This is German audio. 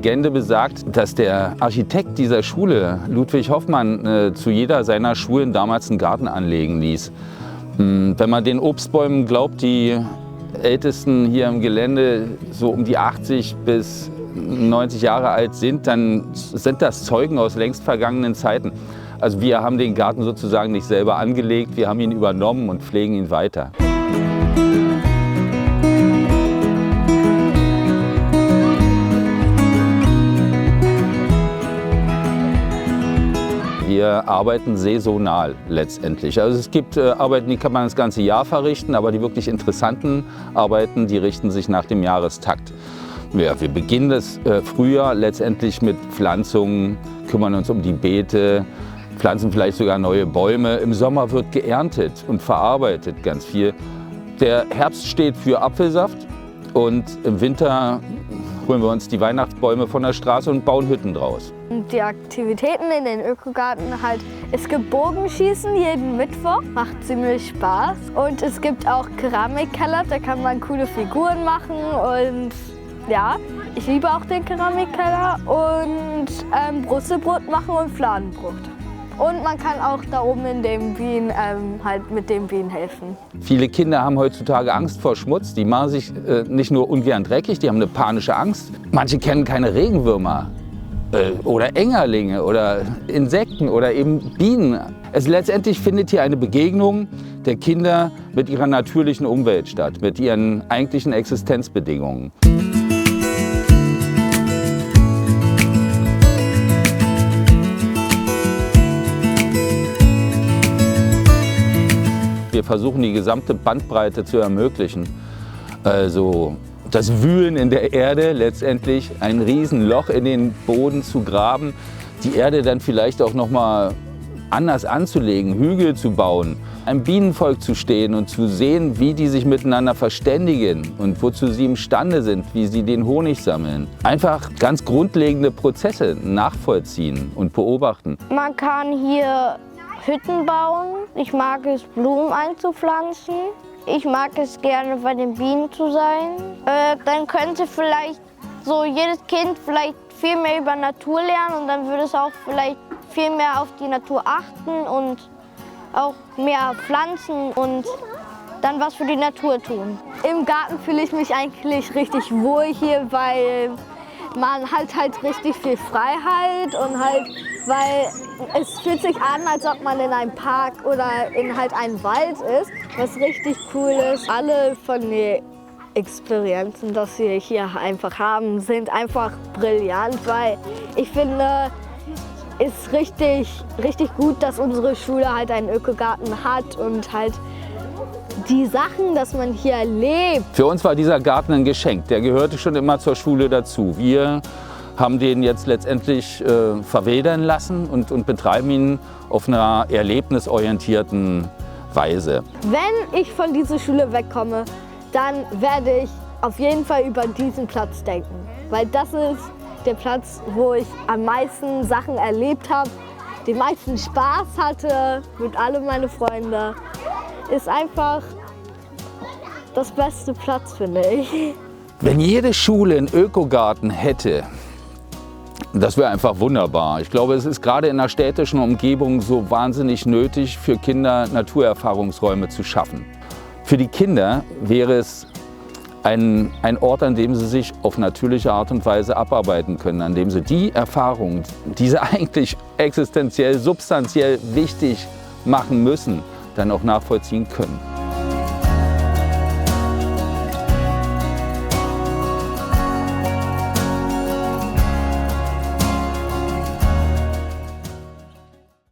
Legende besagt, dass der Architekt dieser Schule, Ludwig Hoffmann, zu jeder seiner Schulen damals einen Garten anlegen ließ. Wenn man den Obstbäumen glaubt, die ältesten hier im Gelände so um die 80 bis 90 Jahre alt sind, dann sind das Zeugen aus längst vergangenen Zeiten. Also wir haben den Garten sozusagen nicht selber angelegt, wir haben ihn übernommen und pflegen ihn weiter. Wir arbeiten saisonal letztendlich. Also es gibt Arbeiten, die kann man das ganze Jahr verrichten, aber die wirklich interessanten Arbeiten, die richten sich nach dem Jahrestakt. Ja, wir beginnen das Frühjahr letztendlich mit Pflanzungen, kümmern uns um die Beete, pflanzen vielleicht sogar neue Bäume. Im Sommer wird geerntet und verarbeitet ganz viel. Der Herbst steht für Apfelsaft und im Winter holen wir uns die Weihnachtsbäume von der Straße und bauen Hütten draus. Die Aktivitäten in den Ökogarten halt, es gibt Bogenschießen jeden Mittwoch, macht ziemlich Spaß. Und es gibt auch Keramikkeller, da kann man coole Figuren machen und ja, ich liebe auch den Keramikkeller und Brustbrot machen und Fladenbrot. Und man kann auch da oben in dem Bienen halt mit den Bienen helfen. Viele Kinder haben heutzutage Angst vor Schmutz. Die machen sich nicht nur ungern dreckig, die haben eine panische Angst. Manche kennen keine Regenwürmer oder Engerlinge oder Insekten oder eben Bienen. Letztendlich findet hier eine Begegnung der Kinder mit ihrer natürlichen Umwelt statt, mit ihren eigentlichen Existenzbedingungen. Wir versuchen, die gesamte Bandbreite zu ermöglichen. Also das Wühlen in der Erde, letztendlich ein Riesenloch in den Boden zu graben, die Erde dann vielleicht auch noch mal anders anzulegen, Hügel zu bauen, einem Bienenvolk zu stehen und zu sehen, wie die sich miteinander verständigen und wozu sie imstande sind, wie sie den Honig sammeln. Einfach ganz grundlegende Prozesse nachvollziehen und beobachten. Man kann hier Hütten bauen. Ich mag es, Blumen einzupflanzen. Ich mag es gerne, bei den Bienen zu sein. Dann könnte vielleicht so jedes Kind vielleicht viel mehr über Natur lernen und dann würde es auch vielleicht viel mehr auf die Natur achten und auch mehr pflanzen und dann was für die Natur tun. Im Garten fühle ich mich eigentlich richtig wohl hier, weil man hat halt richtig viel Freiheit und halt, weil es fühlt sich an, als ob man in einem Park oder in halt einem Wald ist, was richtig cool ist. Alle von den Experienzen, das wir hier einfach haben, sind einfach brillant, weil ich finde, es ist richtig gut, dass unsere Schule halt einen Ökogarten hat und halt die Sachen, dass man hier erlebt. Für uns war dieser Garten ein Geschenk, der gehörte schon immer zur Schule dazu. Wir haben den jetzt letztendlich verwildern lassen und betreiben ihn auf einer erlebnisorientierten Weise. Wenn ich von dieser Schule wegkomme, dann werde ich auf jeden Fall über diesen Platz denken. Weil das ist der Platz, wo ich am meisten Sachen erlebt habe, den meisten Spaß hatte mit alle meine Freunde. Ist einfach das beste Platz, finde ich. Wenn jede Schule einen Ökogarten hätte, das wäre einfach wunderbar. Ich glaube, es ist gerade in einer städtischen Umgebung so wahnsinnig nötig, für Kinder Naturerfahrungsräume zu schaffen. Für die Kinder wäre es ein Ort, an dem sie sich auf natürliche Art und Weise abarbeiten können, an dem sie die Erfahrungen, die sie eigentlich existenziell, substanziell wichtig machen müssen, dann auch nachvollziehen können.